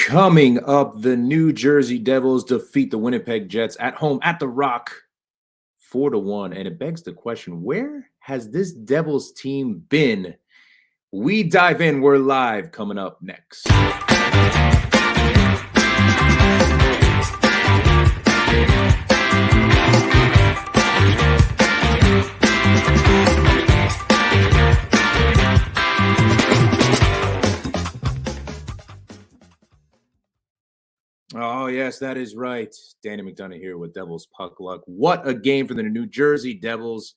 Coming up, the New Jersey Devils defeat the Winnipeg Jets at home at the Rock 4-1. And it begs the question, where has this Devils team been? We dive in. We're live coming up next. Oh, yes, that is right. Danny McDonough here with Devils Puck Luck. What a game for the New Jersey Devils.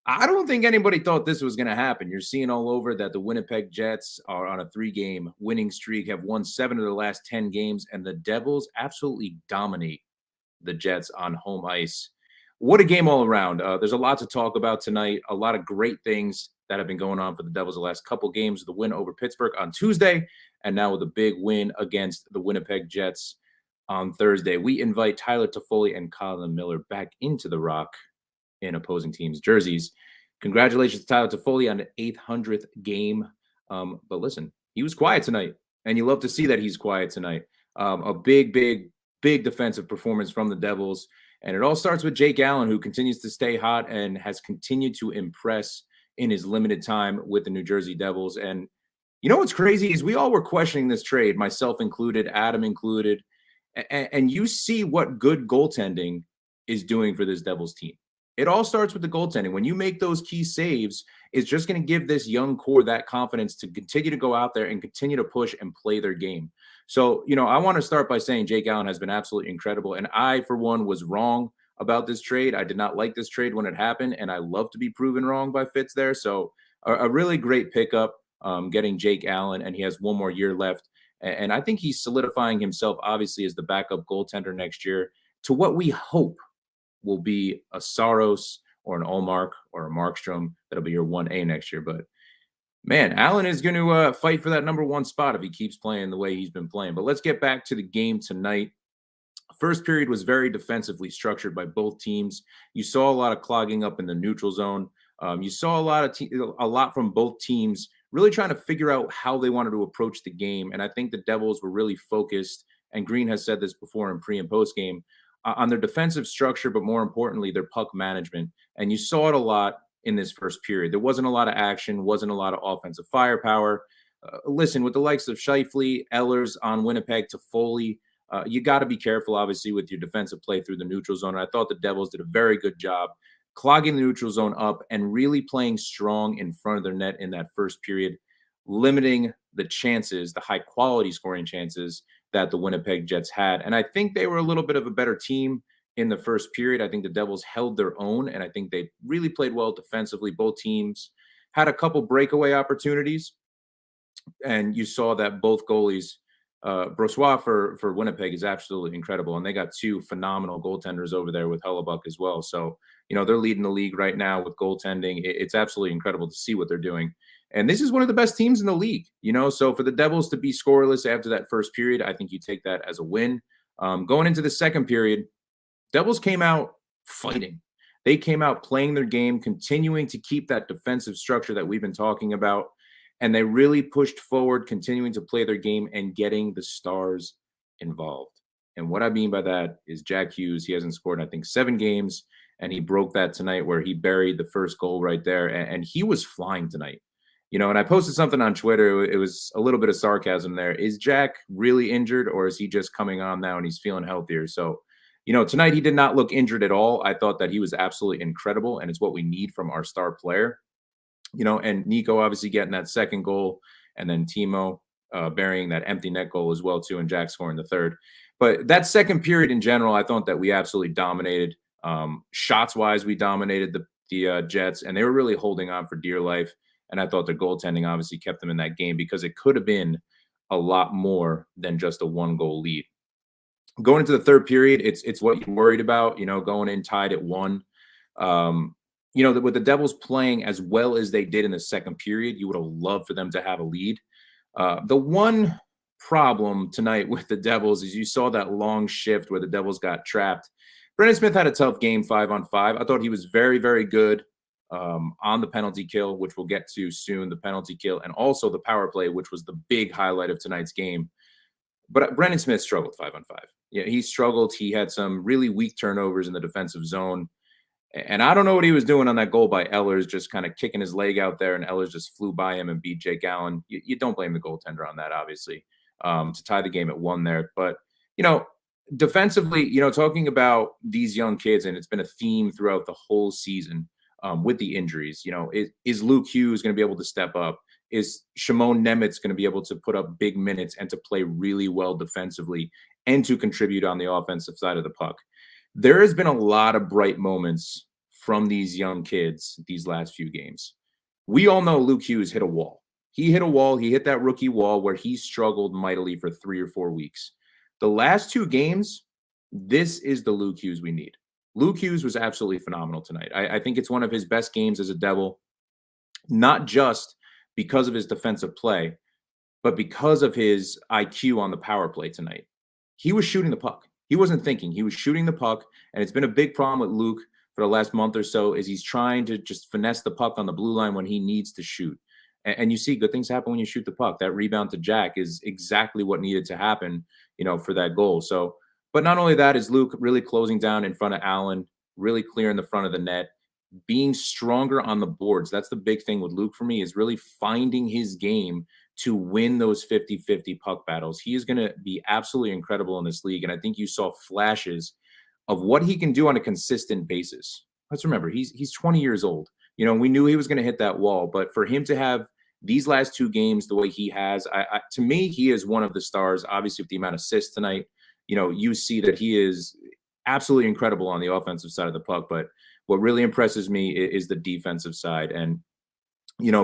I don't think anybody thought this was going to happen. You're seeing all over that the Winnipeg Jets are on a 3-game winning streak, have won 7 of their last 10 games, and the Devils absolutely dominate the Jets on home ice. What a game all around. There's a lot to talk about tonight, a lot of great things that have been going on for the Devils the last couple games. The win over Pittsburgh on Tuesday, and now with a big win against the Winnipeg Jets on Thursday. We invite Tyler Toffoli and Toffoli Miller back into the Rock in opposing teams' jerseys. Congratulations to Tyler Toffoli on the 800th game. But listen, he was quiet tonight, and you love to see that he's quiet tonight. A big defensive performance from the Devils. And it all starts with Jake Allen, who continues to stay hot and has continued to impress in his limited time with the New Jersey Devils. And you know what's crazy is we all were questioning this trade, myself included, Adam included. And you see what good goaltending is doing for this Devils team. It all starts with the goaltending. When you make those key saves, it's just going to give this young core that confidence to continue to go out there and continue to push and play their game. So, I want to start by saying Jake Allen has been absolutely incredible. And I, for one, was wrong about this trade. I did not like this trade when it happened, and I love to be proven wrong by Fitz there. So a really great pickup getting Jake Allen, and he has one more year left. And I think he's solidifying himself, obviously, as the backup goaltender next year to what we hope will be a Saros or an Ullmark or a Markstrom. That'll be your 1A next year. But, man, Allen is going to fight for that number 1 spot if he keeps playing the way he's been playing. But let's get back to the game tonight. First period was very defensively structured by both teams. You saw a lot of clogging up in the neutral zone. You saw a lot from both teams really trying to figure out how they wanted to approach the game. And I think the Devils were really focused, and Green has said this before in pre and post game, on their defensive structure, but more importantly, their puck management. And you saw it a lot in this first period. There wasn't a lot of action, wasn't a lot of offensive firepower. Listen, with the likes of Scheifele, Ehlers on Winnipeg, Toffoli, you got to be careful, obviously, with your defensive play through the neutral zone. And I thought the Devils did a very good job clogging the neutral zone up and really playing strong in front of their net in that first period, limiting the chances, the high-quality scoring chances that the Winnipeg Jets had. And I think they were a little bit of a better team in the first period. I think the Devils held their own, and I think they really played well defensively. Both teams had a couple breakaway opportunities, and you saw that both goalies, Brossoit for Winnipeg is absolutely incredible, and they got 2 phenomenal goaltenders over there with Hellebuck as well. So, they're leading the league right now with goaltending. It's absolutely incredible to see what they're doing. And this is one of the best teams in the league, so for the Devils to be scoreless after that first period, I think you take that as a win. Going into the second period, Devils came out fighting. They came out playing their game, continuing to keep that defensive structure that we've been talking about. And they really pushed forward, continuing to play their game and getting the stars involved. And what I mean by that is Jack Hughes. He hasn't scored, I think, 7 games, and he broke that tonight where he buried the first goal right there. And he was flying tonight. And I posted something on Twitter. It was a little bit of sarcasm there. Is Jack really injured, or is he just coming on now and he's feeling healthier? So, tonight he did not look injured at all. I thought that he was absolutely incredible, and it's what we need from our star player. And Nico obviously getting that second goal, and then Timo burying that empty net goal as well, too, and Jack scoring the third. But that second period in general, I thought that we absolutely dominated. Shots-wise, we dominated the Jets, and they were really holding on for dear life. And I thought their goaltending obviously kept them in that game because it could have been a lot more than just a 1-goal lead. Going into the third period, it's what you're worried about, going in tied at 1. With the Devils playing as well as they did in the second period, you would have loved for them to have a lead. The one problem tonight with the Devils is you saw that long shift where the Devils got trapped. Brendan Smith had a tough game 5-on-5. I thought he was very, very good on the penalty kill, which we'll get to soon, the penalty kill, and also the power play, which was the big highlight of tonight's game. But Brendan Smith struggled 5-on-5. Yeah, he struggled. He had some really weak turnovers in the defensive zone. And I don't know what he was doing on that goal by Ellers, just kind of kicking his leg out there, and Ellers just flew by him and beat Jake Allen. You don't blame the goaltender on that, obviously, to tie the game at 1 there. But, you know, defensively, talking about these young kids, and it's been a theme throughout the whole season with the injuries. Is Luke Hughes going to be able to step up? Is Shimon Nemitz going to be able to put up big minutes and to play really well defensively and to contribute on the offensive side of the puck? There has been a lot of bright moments from these young kids these last few games. We all know Luke Hughes hit a wall. He hit a wall. He hit that rookie wall where he struggled mightily for 3 or 4 weeks. The last 2 games, this is the Luke Hughes we need. Luke Hughes was absolutely phenomenal tonight. I think it's one of his best games as a Devil, not just because of his defensive play, but because of his IQ on the power play tonight. He was shooting the puck. He wasn't thinking. He was shooting the puck, and it's been a big problem with Luke for the last month or so is he's trying to just finesse the puck on the blue line when he needs to shoot. And you see good things happen when you shoot the puck. That rebound to Jack is exactly what needed to happen, for that goal. So, but not only that is Luke really closing down in front of Allen, really clearing the front of the net, being stronger on the boards. That's the big thing with Luke for me is really finding his game to win those 50-50 puck battles. He is going to be absolutely incredible in this league. And I think you saw flashes of what he can do on a consistent basis. Let's remember, he's 20 years old. We knew he was going to hit that wall, but for him to have these last 2 games the way he has, to me, he is one of the stars. Obviously, with the amount of assists tonight, you see that he is absolutely incredible on the offensive side of the puck. But what really impresses me is the defensive side. And,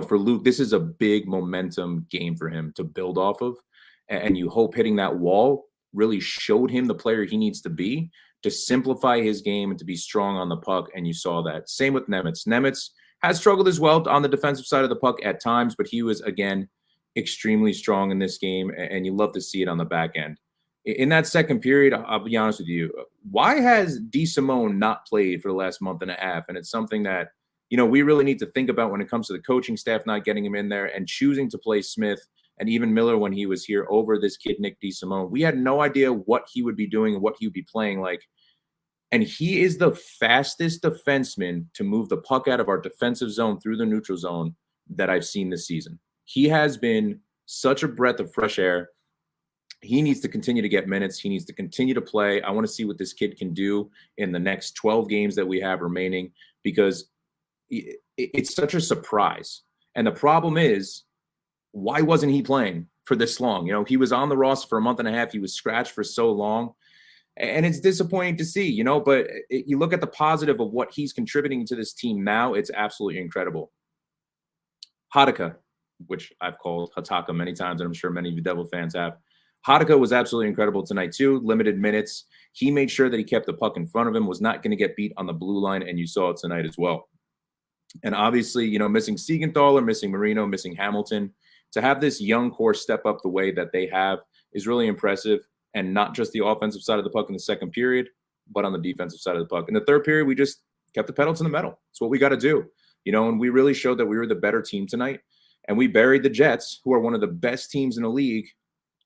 for Luke, this is a big momentum game for him to build off of. And you hope hitting that wall really showed him the player he needs to be to simplify his game and to be strong on the puck. And you saw that. Same with Nemitz. Nemitz has struggled as well on the defensive side of the puck at times, but he was, again, extremely strong in this game. And you love to see it on the back end. In that second period, I'll be honest with you, why has DeSimone not played for the last month and a half? And it's something that, we really need to think about when it comes to the coaching staff not getting him in there and choosing to play Smith and even Miller when he was here over this kid, Nick DeSimone. We had no idea what he would be doing and what he would be playing like. And he is the fastest defenseman to move the puck out of our defensive zone through the neutral zone that I've seen this season. He has been such a breath of fresh air. He needs to continue to get minutes. He needs to continue to play. I want to see what this kid can do in the next 12 games that we have remaining because it's such a surprise. And the problem is, why wasn't he playing for this long? He was on the roster for a month and a half. He was scratched for so long. And it's disappointing to see, but you look at the positive of what he's contributing to this team now, it's absolutely incredible. Hadaka, which I've called Hataka many times, and I'm sure many of you Devil fans have. Hadaka was absolutely incredible tonight too. Limited minutes. He made sure that he kept the puck in front of him, was not going to get beat on the blue line, and you saw it tonight as well. And obviously, missing Siegenthaler, missing Marino, missing Hamilton, to have this young core step up the way that they have is really impressive. And not just the offensive side of the puck in the second period, but on the defensive side of the puck. In the third period, we just kept the pedal to the metal. It's what we got to do. And we really showed that we were the better team tonight. And we buried the Jets, who are one of the best teams in the league,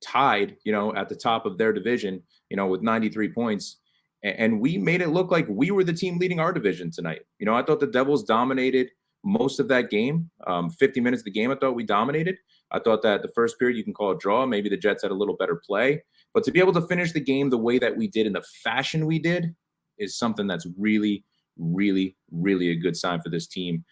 tied, at the top of their division, with 93 points. And we made it look like we were the team leading our division tonight. I thought the Devils dominated most of that game. 50 minutes of the game, I thought we dominated. I thought that the first period, you can call it draw. Maybe the Jets had a little better play. But to be able to finish the game the way that we did in the fashion we did is something that's really, really, really a good sign for this team.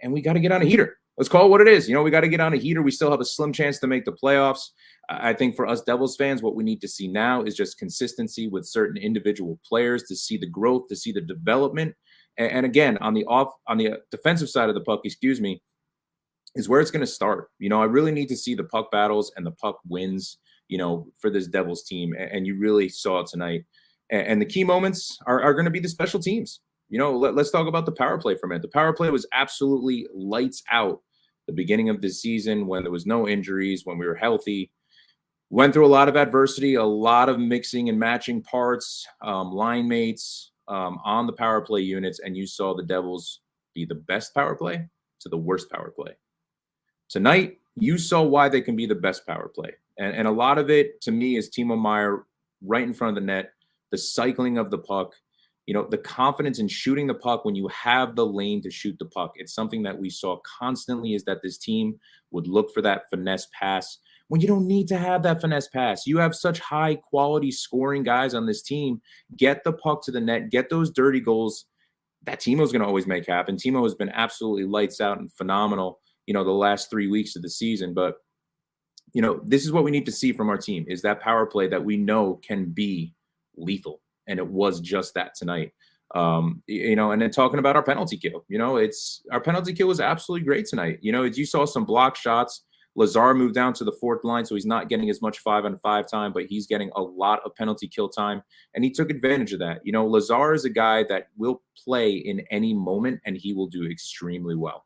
And we got to get on a heater. Let's call it what it is. We got to get on a heater. We still have a slim chance to make the playoffs. I think for us Devils fans, what we need to see now is just consistency with certain individual players to see the growth, to see the development. And again, on the defensive side of the puck, is where it's going to start. I really need to see the puck battles and the puck wins, for this Devils team. And you really saw it tonight. And the key moments are going to be the special teams. Let's talk about the power play for a minute. The power play was absolutely lights out the beginning of this season when there was no injuries, when we were healthy. Went through a lot of adversity, a lot of mixing and matching parts, line mates on the power play units. And you saw the Devils be the best power play to the worst power play. Tonight, you saw why they can be the best power play. And a lot of it to me is Timo Meyer right in front of the net, the cycling of the puck, the confidence in shooting the puck when you have the lane to shoot the puck. It's something that we saw constantly, is that this team would look for that finesse pass when you don't need to have that finesse pass. You have such high quality scoring guys on this team. Get the puck to the net, get those dirty goals. That Timo's going to always make happen. Timo has been absolutely lights out and phenomenal, the last 3 weeks of the season. But, this is what we need to see from our team, is that power play that we know can be lethal. And it was just that tonight. And then talking about our penalty kill, our penalty kill was absolutely great tonight. You saw some block shots. Lazar moved down to the fourth line, so he's not getting as much 5-on-5 time, but he's getting a lot of penalty kill time, and he took advantage of that. Lazar is a guy that will play in any moment, and he will do extremely well.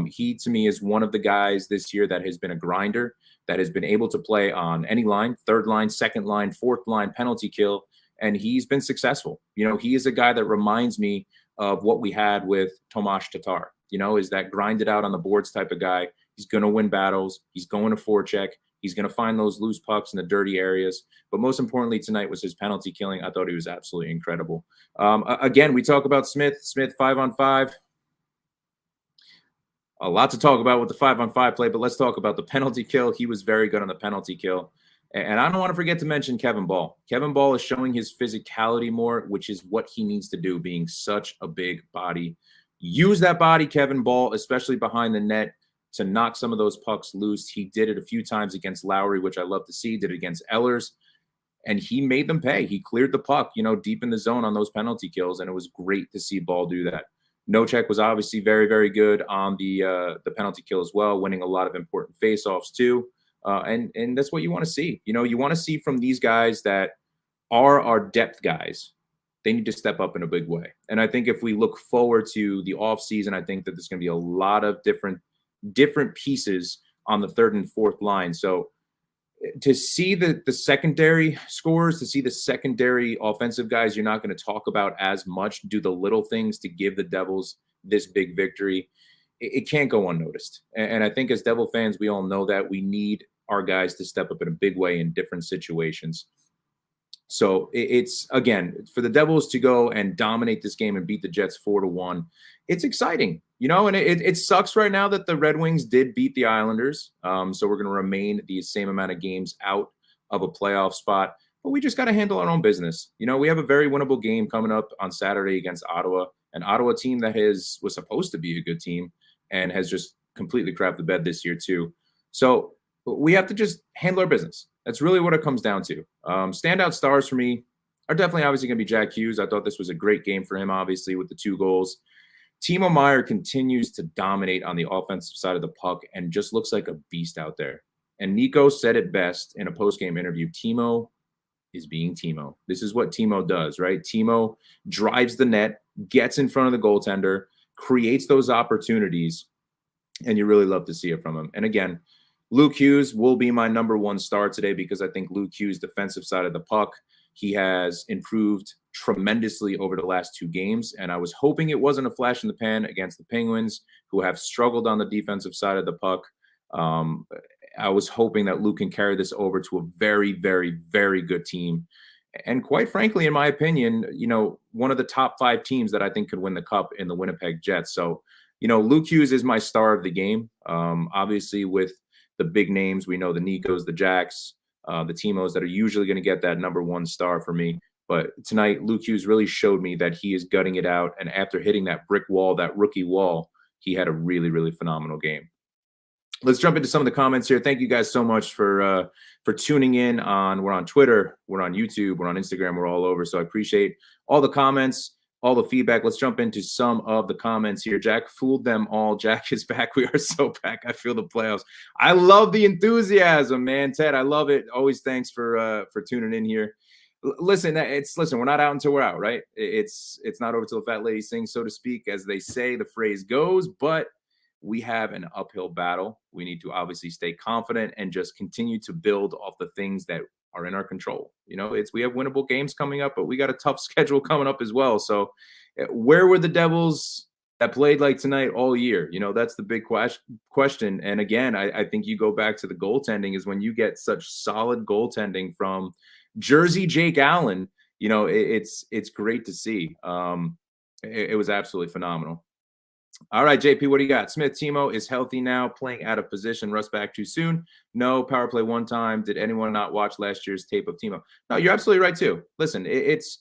He, to me, is one of the guys this year that has been a grinder, that has been able to play on any line, third line, second line, fourth line, penalty kill, and he's been successful. He is a guy that reminds me of what we had with Tomas Tatar, is that grinded out on the boards type of guy. He's going to win battles. He's going to forecheck. He's going to find those loose pucks in the dirty areas. But most importantly tonight was his penalty killing. I thought he was absolutely incredible. Again, we talk about Smith 5-on-5. A lot to talk about with the 5-on-5 play, but let's talk about the penalty kill. He was very good on the penalty kill. And I don't want to forget to mention Kevin Ball. Kevin Ball is showing his physicality more, which is what he needs to do, being such a big body. Use that body, Kevin Ball, especially behind the net, to knock some of those pucks loose. He did it a few times against Lowry, which I love to see. Did it against Ehlers, and he made them pay. He cleared the puck, deep in the zone on those penalty kills, and it was great to see Ball do that. Nocek was obviously very, very good on the penalty kill as well, winning a lot of important faceoffs too. And that's what you want to see. You want to see from these guys that are our depth guys. They need to step up in a big way. And I think if we look forward to the offseason, I think that there's going to be a lot of different pieces on the third and fourth line. So to see the secondary scores, to see the secondary offensive guys you're not going to talk about as much, do the little things to give the Devils this big victory, it can't go unnoticed. And I think as Devil fans, we all know that we need our guys to step up in a big way in different situations. So it's, again, for the Devils to go and dominate this game and beat the Jets 4-1, it's exciting, and it sucks right now that the Red Wings did beat the Islanders. So we're going to remain the same amount of games out of a playoff spot, but we just got to handle our own business. We have a very winnable game coming up on Saturday against Ottawa, an Ottawa team that was supposed to be a good team and has just completely crapped the bed this year too. So we have to just handle our business. That's really what it comes down to. Standout stars for me are definitely obviously going to be Jack Hughes. I thought this was a great game for him, obviously, with the 2 goals. Timo Meyer continues to dominate on the offensive side of the puck and just looks like a beast out there. And Nico said it best in a post-game interview. Timo is being Timo. This is what Timo does, right? Timo drives the net, gets in front of the goaltender, creates those opportunities, and you really love to see it from him. And again, Luke Hughes will be my number 1 star today because I think Luke Hughes' defensive side of the puck, he has improved tremendously over the last 2 games. And I was hoping it wasn't a flash in the pan against the Penguins, who have struggled on the defensive side of the puck. I was hoping that Luke can carry this over to a very, very, very good team. And quite frankly, in my opinion, one of the top 5 teams that I think could win the cup in the Winnipeg Jets. So, Luke Hughes is my star of the game. Obviously, with the big names, we know the Nikos, the Jacks, the Timos that are usually going to get that number 1 star for me. But tonight, Luke Hughes really showed me that he is gutting it out. And after hitting that brick wall, that rookie wall, he had a really, really phenomenal game. Let's jump into some of the comments here. Thank you guys so much for tuning in. We're on Twitter, we're on YouTube, we're on Instagram, we're all over. So I appreciate all the comments, all the feedback. Let's jump into some of the comments here. Jack fooled them all. Jack is back. We are so back. I feel the playoffs. I love the enthusiasm, man. Ted, I love it. Always thanks for tuning in here. Listen, we're not out until we're out, right? It's not over till the fat lady sings, so to speak, as they say, the phrase goes, but we have an uphill battle. We need to obviously stay confident and just continue to build off the things that are in our control. We have winnable games coming up, but we got a tough schedule coming up as well. So where were the Devils that played like tonight all year? That's the big question. And again, I think you go back to the goaltending is when you get such solid goaltending from Jersey Jake Allen. It's great to see. It was absolutely phenomenal. All right, JP, what do you got? Smith Timo is healthy now, playing out of position. Rust back too soon? No. Power play one time. Did anyone not watch last year's tape of Timo? No, you're absolutely right too. Listen, it's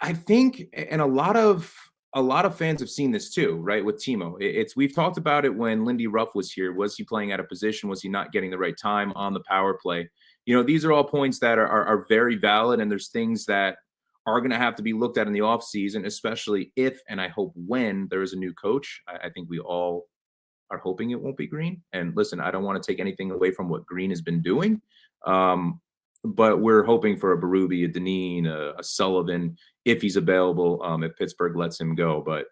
I think, and a lot of fans have seen this too, right? With Timo, we've talked about it when Lindy Ruff was here. Was he playing out of position? Was he not getting the right time on the power play? These are all points that are very valid, and there's things that are going to have to be looked at in the offseason, especially if, and I hope when, there is a new coach. I think we all are hoping it won't be Green. And listen, I don't want to take anything away from what Green has been doing. But we're hoping for a Berube, a Deneen, a Sullivan, if he's available, if Pittsburgh lets him go. But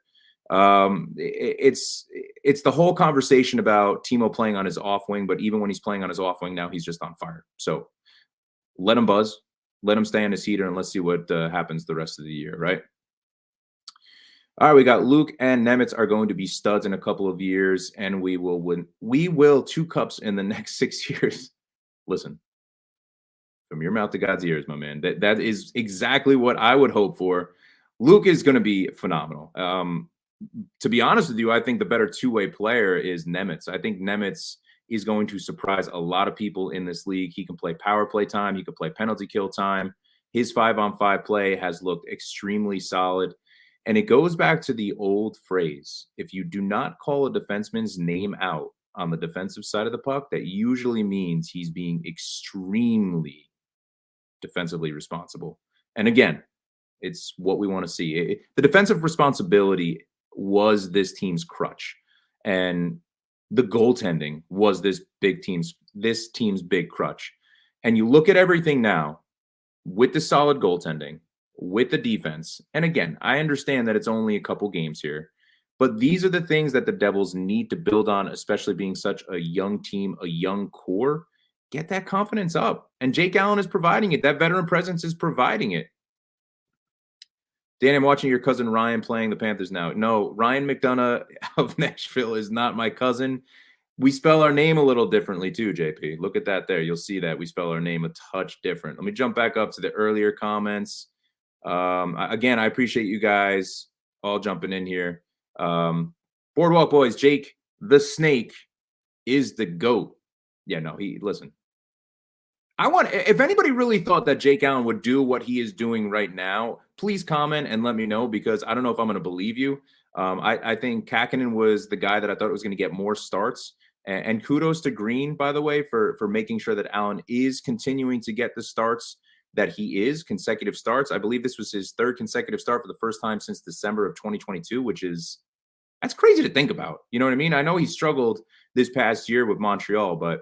it's the whole conversation about Timo playing on his off wing. But even when he's playing on his off wing now, he's just on fire. So let him buzz, let him stay on his heater, and let's see what happens the rest of the year, right? All right, we got Luke and Nemitz are going to be studs in a couple of years, and we will win. We will 2 cups in the next 6 years. Listen, from your mouth to God's ears, my man. That is exactly what I would hope for. Luke is going to be phenomenal. To be honest with you, I think the better two-way player is Nemitz. I think Nemitz is going to surprise a lot of people in this league. He can play power play time. He can play penalty kill time. His 5-on-5 play has looked extremely solid. And it goes back to the old phrase: if you do not call a defenseman's name out on the defensive side of the puck, that usually means he's being extremely defensively responsible. And again, it's what we want to see. The defensive responsibility was this team's crutch, and the goaltending was this team's big crutch. And you look at everything now with the solid goaltending, with the defense. And again, I understand that it's only a couple games here, but these are the things that the Devils need to build on, especially being such a young team, a young core. Get that confidence up. And Jake Allen is providing it. That veteran presence is providing it. Danny, I'm watching your cousin Ryan playing the Panthers now. No, Ryan McDonough of Nashville is not my cousin. We spell our name a little differently too, JP. Look at that there. You'll see that we spell our name a touch different. Let me jump back up to the earlier comments. Again, I appreciate you guys all jumping in here. Boardwalk Boys, Jake the Snake is the GOAT. Yeah, no, listen. If anybody really thought that Jake Allen would do what he is doing right now, please comment and let me know, because I don't know if I'm going to believe you. I think Kakinen was the guy that I thought was going to get more starts. And kudos to Green, by the way, for making sure that Allen is continuing to get the starts that he is, consecutive starts. I believe this was his 3rd consecutive start for the first time since December of 2022, that's crazy to think about. You know what I mean? I know he struggled this past year with Montreal, but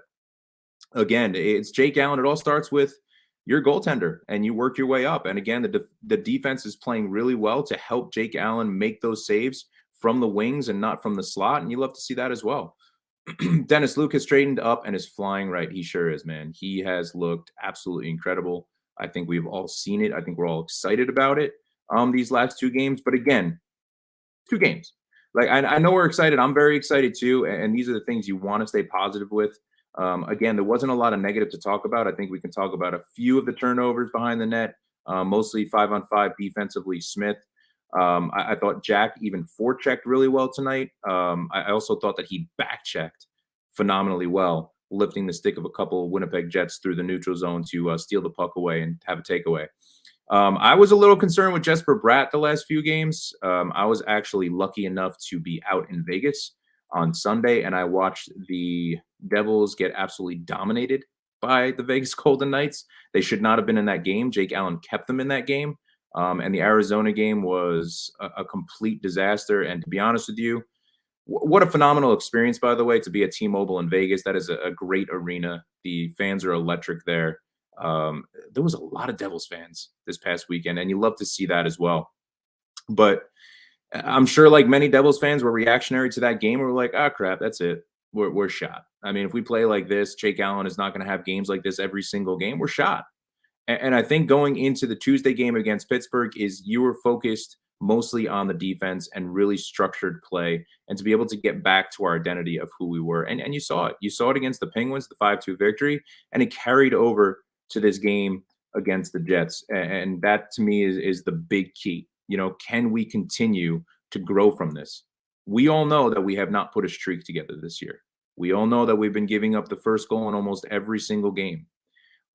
again, it's Jake Allen. It all starts with your goaltender, and you work your way up. And again, the defense is playing really well to help Jake Allen make those saves from the wings and not from the slot. And you love to see that as well. Dennis, Luke has straightened up and is flying right. He sure is, man. He has looked absolutely incredible. I think we've all seen it. I think we're all excited about it these last 2 games. But again, 2 games. Like, I know we're excited. I'm very excited too. And these are the things you want to stay positive with. Again, there wasn't a lot of negative to talk about. I think we can talk about a few of the turnovers behind the net, mostly 5-on-5 defensively. Smith, I thought Jack even forechecked really well tonight. I also thought that he backchecked phenomenally well, lifting the stick of a couple of Winnipeg Jets through the neutral zone to steal the puck away and have a takeaway. I was a little concerned with Jesper Bratt the last few games. I was actually lucky enough to be out in Vegas on Sunday, and I watched the Devils get absolutely dominated by the Vegas Golden Knights. They should not have been in that game. Jake Allen kept them in that game. And the Arizona game was a complete disaster. And to be honest with you, what a phenomenal experience, by the way, to be at T-Mobile in Vegas. That is a great arena. The fans are electric there. There was a lot of Devils fans this past weekend, and you love to see that as well. But I'm sure, like many Devils fans, were reactionary to that game. We're like, oh, crap, that's it. We're shot. I mean, if we play like this, Jake Allen is not going to have games like this every single game. We're shot. And I think going into the Tuesday game against Pittsburgh is you were focused mostly on the defense and really structured play, and to be able to get back to our identity of who we were. And you saw it. You saw it against the Penguins, the 5-2 victory, and it carried over to this game against the Jets. And that to me is the big key. Can we continue to grow from this? We all know that we have not put a streak together this year. We all know that we've been giving up the first goal in almost every single game.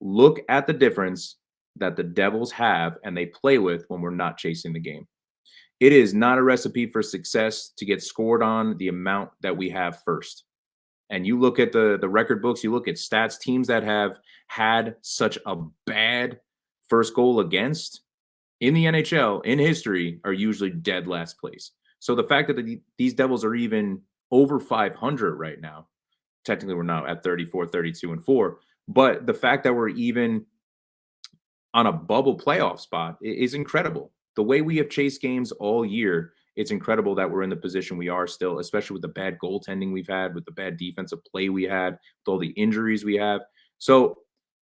Look at the difference that the Devils have and they play with when we're not chasing the game. It is not a recipe for success to get scored on the amount that we have first. And you look at the record books, you look at stats, teams that have had such a bad first goal against in the NHL in history are usually dead last place. So the fact that these Devils are even over 500 right now, technically we're now at 34, 32, and 4, but the fact that we're even on a bubble playoff spot is incredible. The way we have chased games all year, it's incredible that we're in the position we are still, especially with the bad goaltending we've had, with the bad defensive play we had, with all the injuries we have. So,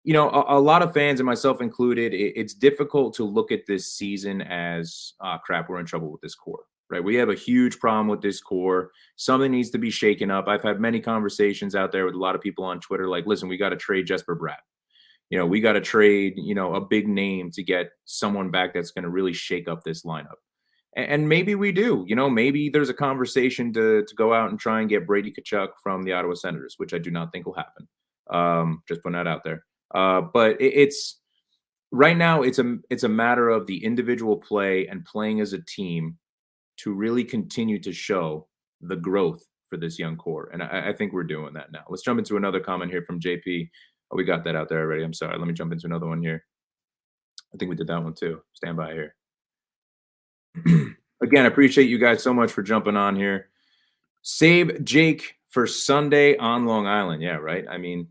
a lot of fans, and myself included, it's difficult to look at this season as, crap, we're in trouble with this core, right? We have a huge problem with this core. Something needs to be shaken up. I've had many conversations out there with a lot of people on Twitter like, listen, we got to trade Jesper Bratt. We got to trade, a big name to get someone back that's going to really shake up this lineup. And maybe we do. Maybe there's a conversation to go out and try and get Brady Tkachuk from the Ottawa Senators, which I do not think will happen. Just putting that out there. But it's right now. It's a matter of the individual play and playing as a team to really continue to show the growth for this young core. And I think we're doing that now. Let's jump into another comment here from JP. Oh, we got that out there already. I'm sorry. Let me jump into another one here. I think we did that one too. Stand by here. Again, I appreciate you guys so much for jumping on here. Save Jake for Sunday on Long Island. Yeah, right. I mean,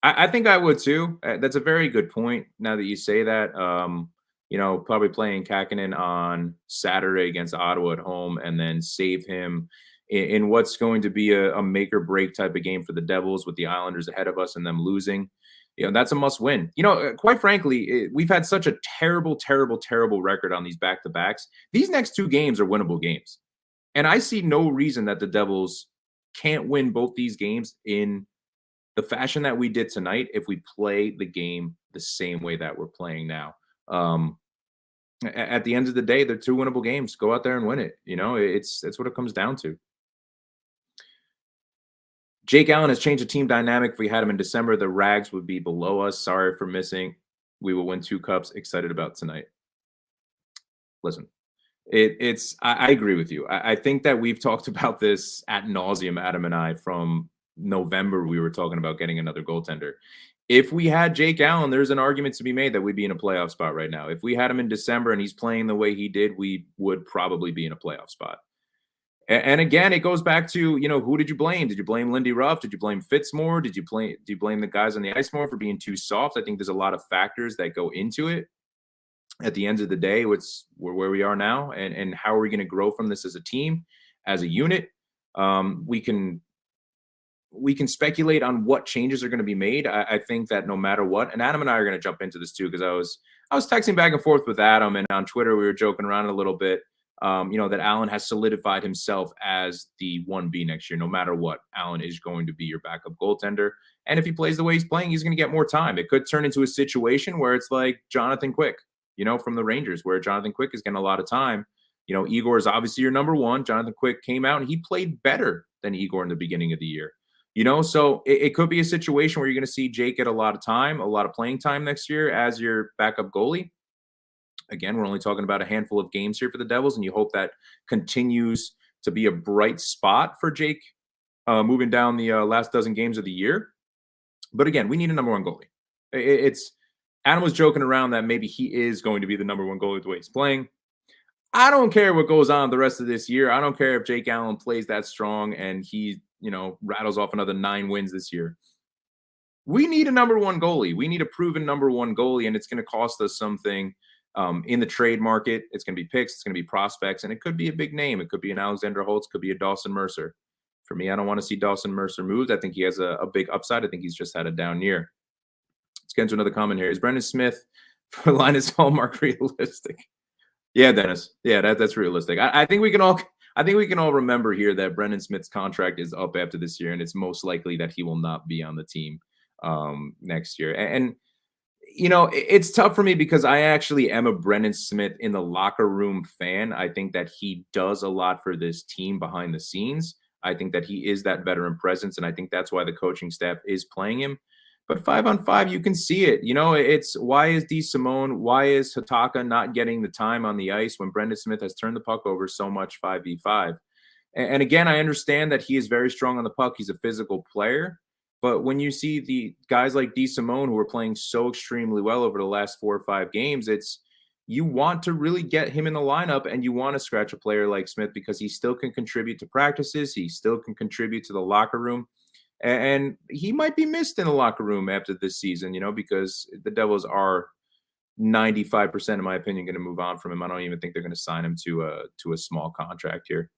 I think I would too. That's a very good point. Now that you say that, probably playing Kakinen on Saturday against Ottawa at home, and then save him in what's going to be a make or break type of game for the Devils with the Islanders ahead of us and them losing. That's a must win. Quite frankly, we've had such a terrible, terrible, terrible record on these back-to-backs. These next two games are winnable games. And I see no reason that the Devils can't win both these games in the fashion that we did tonight if we play the game the same way that we're playing now. At the end of the day, they're two winnable games. Go out there and win it. It's what it comes down to. Jake Allen has changed the team dynamic. If we had him in December, the Rags would be below us. Sorry for missing. We will win 2 cups. Excited about tonight. Listen, I agree with you. I think that we've talked about this ad nauseum, Adam and I, from November. We were talking about getting another goaltender. If we had Jake Allen, there's an argument to be made that we'd be in a playoff spot right now. If we had him in December and he's playing the way he did, we would probably be in a playoff spot. And again, it goes back to, who did you blame? Did you blame Lindy Ruff? Did you blame Fitz more? Do you blame the guys on the ice more for being too soft? I think there's a lot of factors that go into it. At the end of the day, we're where we are now, and how are we going to grow from this as a team, as a unit? We can speculate on what changes are going to be made. I think that no matter what, and Adam and I are going to jump into this too, because I was texting back and forth with Adam, and on Twitter we were joking around a little bit. That Allen has solidified himself as the 1B next year. No matter what, Allen is going to be your backup goaltender. And if he plays the way he's playing, he's going to get more time. It could turn into a situation where it's like Jonathan Quick, from the Rangers, where Jonathan Quick is getting a lot of time. Igor is obviously your number one. Jonathan Quick came out and he played better than Igor in the beginning of the year. So it could be a situation where you're going to see Jake get a lot of time, a lot of playing time next year as your backup goalie. Again, we're only talking about a handful of games here for the Devils, and you hope that continues to be a bright spot for Jake moving down the last dozen games of the year. But again, we need a number one goalie. Adam was joking around that maybe he is going to be the number one goalie the way he's playing. I don't care what goes on the rest of this year. I don't care if Jake Allen plays that strong and he, rattles off another 9 wins this year. We need a number one goalie. We need a proven number one goalie, and it's going to cost us something. In the trade market, it's going to be picks, it's going to be prospects, and it could be a big name. It could be an Alexander Holtz, could be a Dawson Mercer. For me, I don't want to see Dawson Mercer moved. I think he has a big upside. I think he's just had a down year. Let's get into another comment here. Is Brendan Smith for Linus Hallmark realistic? Yeah, Dennis. Yeah, that's realistic. I think we can all remember here that Brendan Smith's contract is up after this year, and it's most likely that he will not be on the team next year. And you know, it's tough for me because I actually am a Brendan Smith in the locker room fan. I think that he does a lot for this team behind the scenes. I think that he is that veteran presence, and I think that's why the coaching staff is playing him. But 5-on-5, you can see it. You know, it's why is D Simone, why is Hataka not getting the time on the ice when Brendan Smith has turned the puck over so much 5v5? And again, I understand that he is very strong on the puck. He's a physical player. But when you see the guys like D Simone who are playing so extremely well over the last 4 or 5 games, it's you want to really get him in the lineup and you want to scratch a player like Smith because he still can contribute to practices. He still can contribute to the locker room. And he might be missed in the locker room after this season, you know, because the Devils are 95%, in my opinion, going to move on from him. I don't even think they're going to sign him to a small contract here.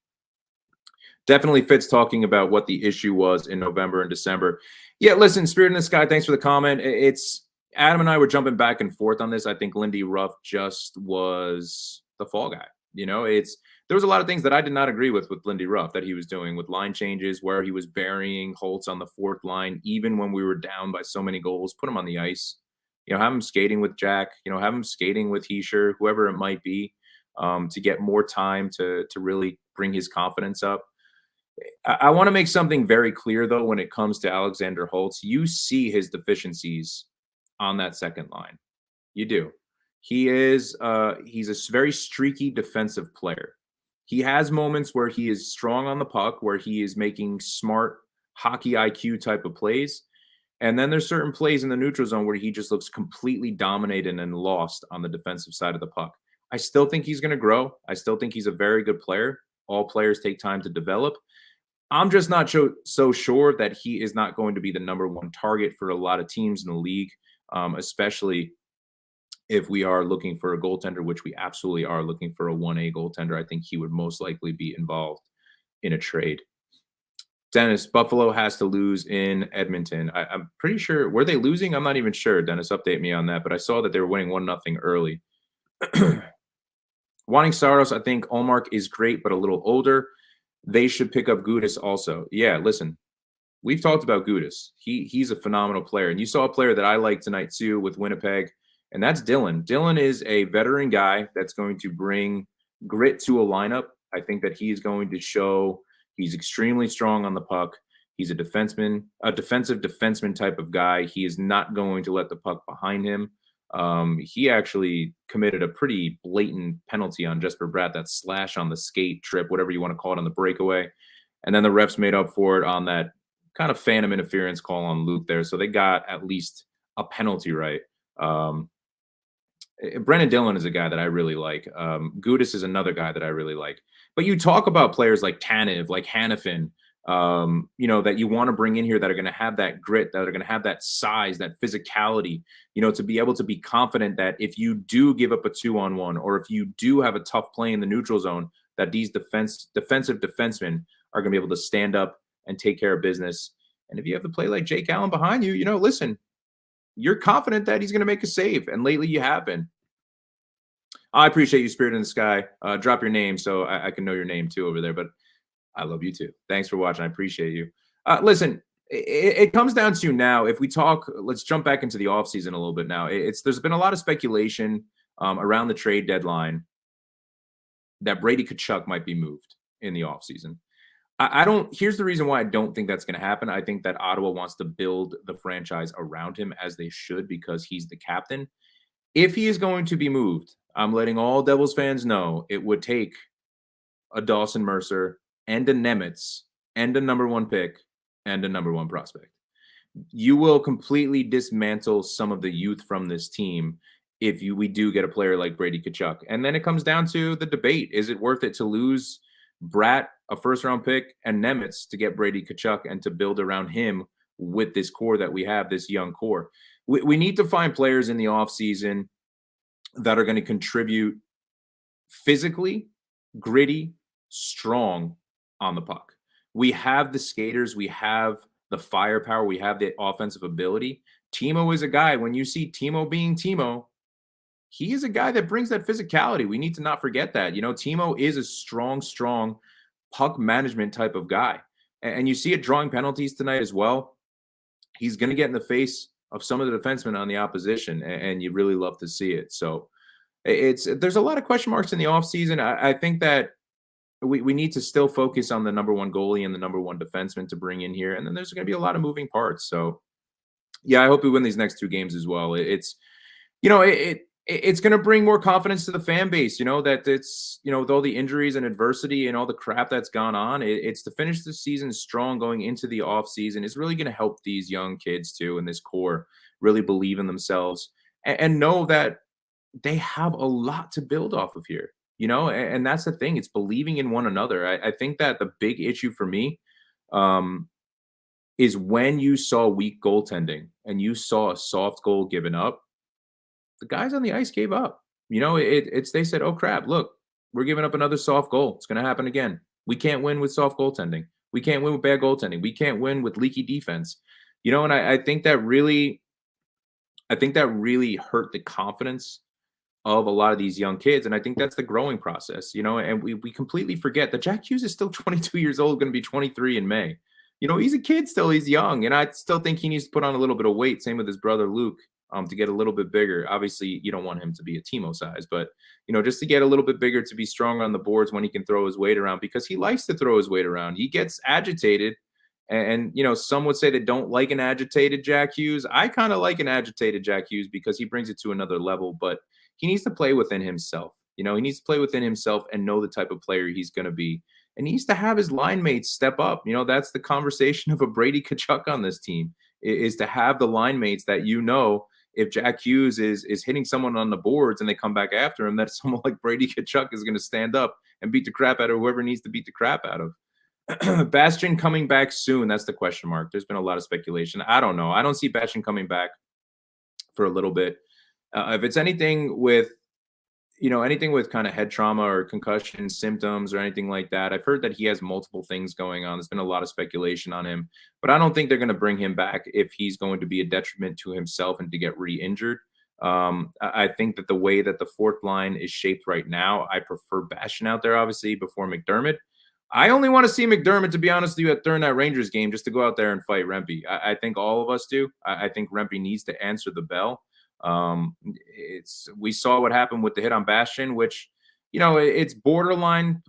Definitely fits talking about what the issue was in November and December. Yeah, listen, Spirit in the Sky, thanks for the comment. It's Adam and I were jumping back and forth on this. I think Lindy Ruff just was the fall guy. You know, there was a lot of things that I did not agree with Lindy Ruff that he was doing with line changes, where he was burying Holtz on the fourth line, even when we were down by so many goals. Put him on the ice. You know, have him skating with Jack. You know, have him skating with Heischer, whoever it might be, to get more time to really bring his confidence up. I want to make something very clear, though, when it comes to Alexander Holtz. You see his deficiencies on that second line. You do. He's a very streaky defensive player. He has moments where he is strong on the puck, where he is making smart hockey IQ type of plays. And then there's certain plays in the neutral zone where he just looks completely dominated and lost on the defensive side of the puck. I still think he's going to grow. I still think he's a very good player. All players take time to develop. I'm just not so sure that he is not going to be the number one target for a lot of teams in the league, especially if we are looking for a goaltender, which we absolutely are looking for a 1A goaltender. I think he would most likely be involved in a trade. Dennis, Buffalo has to lose in Edmonton. I'm pretty sure. Were they losing? I'm not even sure. Dennis, update me on that. But I saw that they were winning 1-0 early. Wanting Saros, I think Allmark is great, but a little older. They should pick up Gudas also. Yeah, listen, we've talked about Gudas. He's a phenomenal player. And you saw a player that I like tonight too with Winnipeg, and that's Dylan. Dylan is a veteran guy that's going to bring grit to a lineup. I think that he's going to show he's extremely strong on the puck. He's a defenseman, a defensive defenseman type of guy. He is not going to let the puck behind him. He actually committed a pretty blatant penalty on Jesper Bratt, that slash on the skate trip, whatever you want to call it, on the breakaway. And then the refs made up for it on that kind of phantom interference call on Luke there. So they got at least a penalty right. Brennan Dillon is a guy that I really like. Gudas is another guy that I really like. But you talk about players like Tanev, like Hannafin, you know, that you want to bring in here that are going to have that grit, that are going to have that size, that physicality, you know, to be able to be confident that if you do give up a 2-on-1 or if you do have a tough play in the neutral zone, that these defensive defensemen are going to be able to stand up and take care of business. And if you have to play like Jake Allen behind you, you know, listen, you're confident that he's going to make a save. And lately you have been. I appreciate you, Spirit in the Sky. Drop your name so I can know your name too over there. But I love you too. Thanks for watching. I appreciate you. Listen, it comes down to now, if we talk, let's jump back into the offseason a little bit now. There's been a lot of speculation around the trade deadline that Brady Tkachuk might be moved in the offseason. Here's the reason why I don't think that's going to happen. I think that Ottawa wants to build the franchise around him, as they should, because he's the captain. If he is going to be moved, I'm letting all Devils fans know it would take a Dawson Mercer and a Nemitz and a number one pick and a number one prospect. You will completely dismantle some of the youth from this team if we do get a player like Brady Tkachuk. And then it comes down to the debate. Is it worth it to lose Bratt, a first-round pick, and Nemitz to get Brady Tkachuk and to build around him with this core that we have, this young core? We need to find players in the offseason that are going to contribute physically, gritty, strong on the puck. We have the skaters. We have the firepower. We have the offensive ability. Timo is a guy. When you see Timo being Timo, he is a guy that brings that physicality. We need to not forget that. Timo is a strong, strong puck management type of guy. And you see it drawing penalties tonight as well. He's going to get in the face of some of the defensemen on the opposition, and you really love to see it. So there's a lot of question marks in the offseason. I think that we need to still focus on the number one goalie and the number one defenseman to bring in here. And then there's going to be a lot of moving parts. So, yeah, I hope we win these next two games as well. It's going to bring more confidence to the fan base, that it's, with all the injuries and adversity and all the crap that's gone on, it's to finish the season strong going into the off season is really going to help these young kids too. And this core really believe in themselves and know that they have a lot to build off of here, and that's the thing. It's believing in one another. I think that the big issue for me, is when you saw weak goaltending and you saw a soft goal given up, the guys on the ice gave up. They said, "Oh crap! Look, we're giving up another soft goal. It's going to happen again. We can't win with soft goaltending. We can't win with bad goaltending. We can't win with leaky defense." And I think that really, hurt the confidence of a lot of these young kids, and I think that's the growing process. And we completely forget that Jack Hughes is still 22 years old, going to be 23 in May. He's a kid still. He's young, and I still think he needs to put on a little bit of weight. Same with his brother Luke. To get a little bit bigger. Obviously, you don't want him to be a Timo size, but just to get a little bit bigger, to be stronger on the boards when he can throw his weight around, because he likes to throw his weight around. He gets agitated, and some would say they don't like an agitated Jack Hughes. I kind of like an agitated Jack Hughes because he brings it to another level, but he needs to play within himself. He needs to play within himself and know the type of player he's going to be. And he needs to have his line mates step up. That's the conversation of a Brady Tkachuk on this team, is to have the line mates that if Jack Hughes is hitting someone on the boards and they come back after him, that someone like Brady Tkachuk is going to stand up and beat the crap out of whoever needs to beat the crap out of. Bastian coming back soon, that's the question mark. There's been a lot of speculation. I don't know. I don't see Bastian coming back for a little bit. If it's anything with kind of head trauma or concussion symptoms or anything like that, I've heard that he has multiple things going on. There's been a lot of speculation on him, but I don't think they're going to bring him back if he's going to be a detriment to himself and to get re-injured. I think that the way that the fourth line is shaped right now, I prefer Bastian out there, obviously, before McDermott. I only want to see McDermott, to be honest with you, during that Rangers game, just to go out there and fight Rempe. I think all of us do. I think Rempe needs to answer the bell. We saw what happened with the hit on Bastian, which, it's borderline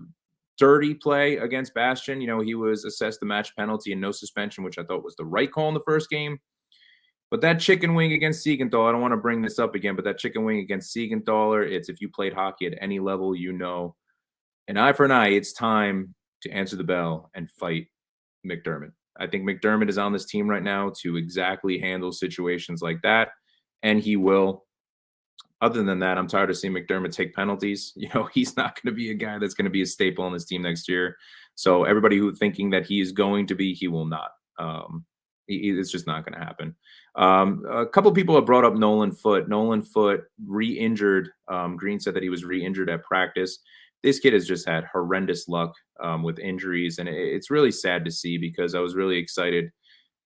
dirty play against Bastian. He was assessed the match penalty and no suspension, which I thought was the right call in the first game. But that chicken wing against Siegenthaler, I don't want to bring this up again, but that chicken wing against Siegenthaler, it's, if you played hockey at any level, an eye for an eye, it's time to answer the bell and fight McDermott. I think McDermott is on this team right now to exactly handle situations like that, and he will. Other than that, I'm tired of seeing McDermott take penalties. He's not going to be a guy that's going to be a staple on this team next year. So everybody who's thinking that he is going to be, he will not. It's just not going to happen. A couple people have brought up Nolan Foote. Nolan Foote re-injured. Green said that he was re-injured at practice. This kid has just had horrendous luck with injuries, and it's really sad to see, because I was really excited,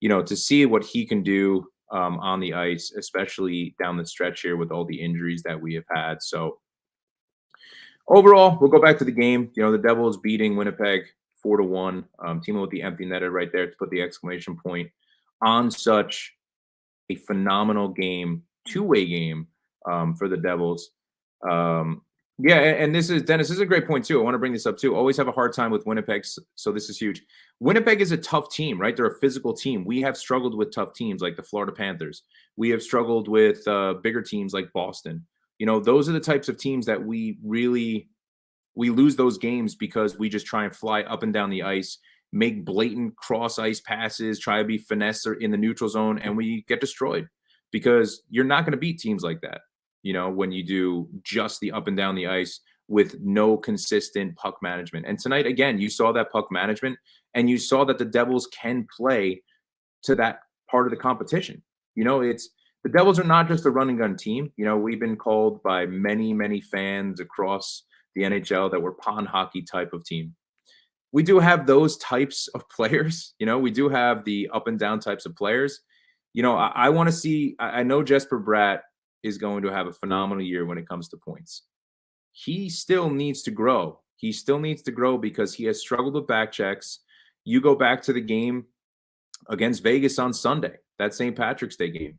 to see what he can do on the ice, especially down the stretch here with all the injuries that we have had. So overall, we'll go back to the game. The Devils beating Winnipeg 4-1. Timo with the empty netter right there to put the exclamation point on such a phenomenal game, two-way game for the Devils. Yeah, and this is, Dennis, this is a great point too. I want to bring this up too. Always have a hard time with Winnipeg, so this is huge. Winnipeg is a tough team, right? They're a physical team. We have struggled with tough teams like the Florida Panthers. We have struggled with bigger teams like Boston. Those are the types of teams that we lose those games because we just try and fly up and down the ice, make blatant cross ice passes, try to be finesse in the neutral zone, and we get destroyed, because you're not going to beat teams like that. When you do just the up and down the ice with no consistent puck management. And tonight, again, you saw that puck management, and you saw that the Devils can play to that part of the competition. The Devils are not just a run and gun team. We've been called by many, many fans across the NHL that we're pond hockey type of team. We do have those types of players. We do have the up and down types of players. I want to see, I know Jesper Bratt is going to have a phenomenal year when it comes to points. He still needs to grow. He still needs to grow because he has struggled with back checks. You go back to the game against Vegas on Sunday, that St. Patrick's Day game.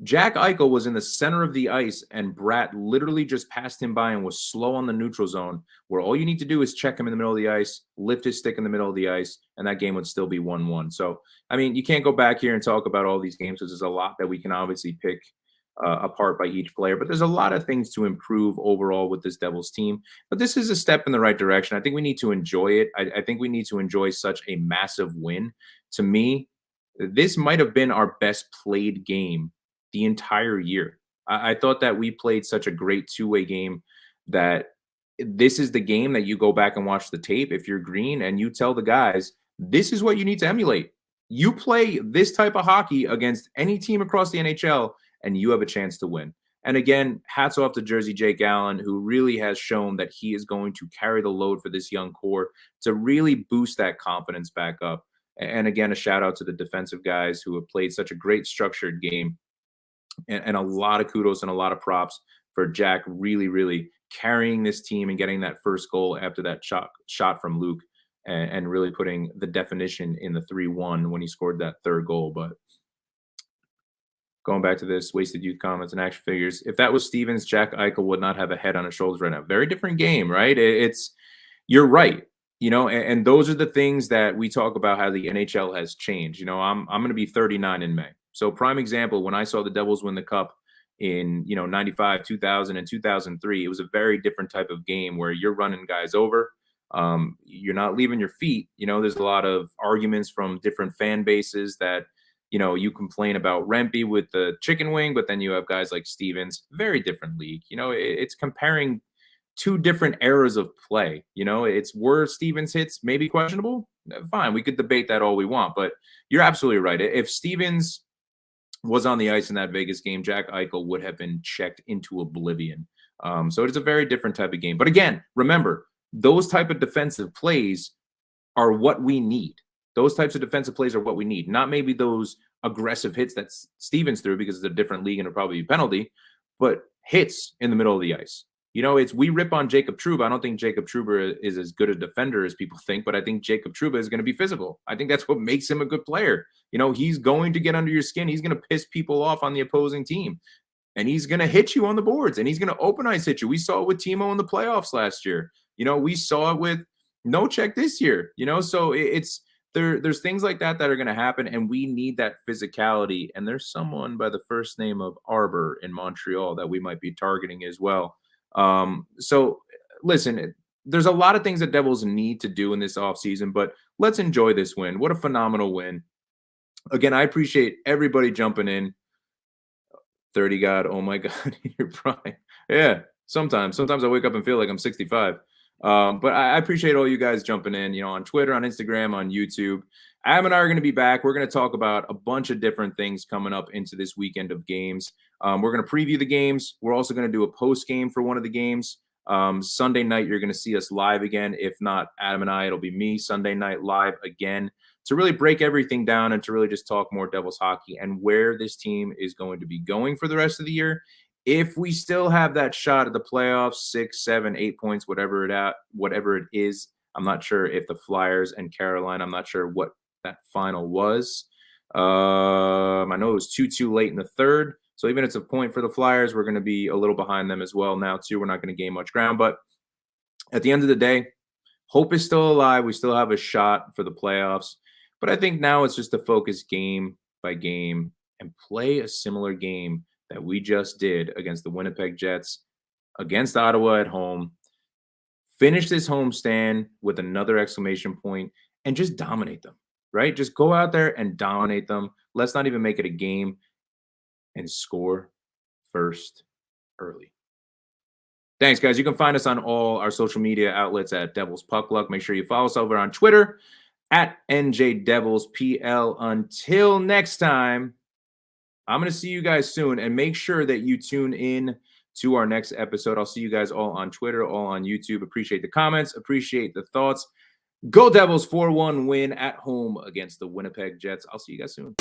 Jack Eichel was in the center of the ice, and Bratt literally just passed him by and was slow on the neutral zone, where all you need to do is check him in the middle of the ice, lift his stick in the middle of the ice, and that game would still be 1-1. So, I mean, you can't go back here and talk about all these games because there's a lot that we can obviously pick apart by each player, but there's a lot of things to improve overall with this Devils team. But this is a step in the right direction. I think we need to enjoy it. I think we need to enjoy such a massive win. To me, this might have been our best played game the entire year. I thought that we played such a great two-way game that this is the game that you go back and watch the tape if you're green and you tell the guys, this is what you need to emulate. You play this type of hockey against any team across the NHL and you have a chance to win. And again, hats off to Jersey Jake Allen, who really has shown that he is going to carry the load for this young core to really boost that confidence back up. And again, a shout out to the defensive guys who have played such a great structured game. And a lot of kudos and a lot of props for Jack really, really carrying this team and getting that first goal after that shot from Luke and really putting the definition in the 3-1 when he scored that third goal. But going back to this, wasted youth comments and action figures. If that was Stevens, Jack Eichel would not have a head on his shoulders right now. Very different game, right? You're right. And those are the things that we talk about how the NHL has changed. I'm going to be 39 in May. So prime example, when I saw the Devils win the Cup in, 95, 2000, and 2003, it was a very different type of game where you're running guys over. You're not leaving your feet. There's a lot of arguments from different fan bases that, you complain about Rempe with the chicken wing, but then you have guys like Stevens, very different league. It's comparing two different eras of play. It's were Stevens hits maybe questionable? Fine, we could debate that all we want, but you're absolutely right. If Stevens was on the ice in that Vegas game, Jack Eichel would have been checked into oblivion. So it's a very different type of game. But again, remember, those type of defensive plays are what we need. Those types of defensive plays are what we need, not maybe those aggressive hits that Stevens threw because it's a different league and it'll probably be penalty, but hits in the middle of the ice. We rip on Jacob Trouba. I don't think Jacob Trouba is as good a defender as people think, but I think Jacob Trouba is going to be physical. I think that's what makes him a good player. He's going to get under your skin. He's going to piss people off on the opposing team, and he's going to hit you on the boards, and he's going to open ice hit you. We saw it with Timo in the playoffs last year. We saw it with Nocheck this year. So there's things like that are going to happen, and we need that physicality. And there's someone by the first name of Arbor in Montreal that we might be targeting as well. So listen, there's a lot of things that Devils need to do in this offseason, but let's enjoy this win. What a phenomenal win. Again, I appreciate everybody jumping in. 30 God, oh my God, you're prime. Yeah, sometimes I wake up and feel like I'm 65. But I appreciate all you guys jumping in, on Twitter, on Instagram, on YouTube. Adam and I are going to be back. We're going to talk about a bunch of different things coming up into this weekend of games. We're going to preview the games. We're also going to do a post game for one of the games. Sunday night, you're going to see us live again. If not Adam and I, it'll be me Sunday night live again to really break everything down and to really just talk more Devils hockey and where this team is going to be going for the rest of the year. If we still have that shot at the playoffs, 6, 7, 8 points, whatever it is. I'm not sure if the Flyers and Carolina, I'm not sure what that final was. I know it was 2-2 late in the third. So even if it's a point for the Flyers, we're going to be a little behind them as well now too. We're not going to gain much ground. But at the end of the day, hope is still alive. We still have a shot for the playoffs. But I think now it's just to focus game by game and play a similar game that we just did against the Winnipeg Jets, against Ottawa at home. Finish this homestand with another exclamation point and just dominate them, right? Just go out there and dominate them. Let's not even make it a game and score first early. Thanks, guys. You can find us on all our social media outlets at Devils Puck Luck. Make sure you follow us over on Twitter at NJDevilsPL. Until next time, I'm going to see you guys soon, and make sure that you tune in to our next episode. I'll see you guys all on Twitter, all on YouTube. Appreciate the comments. Appreciate the thoughts. Go Devils, 4-1 win at home against the Winnipeg Jets. I'll see you guys soon.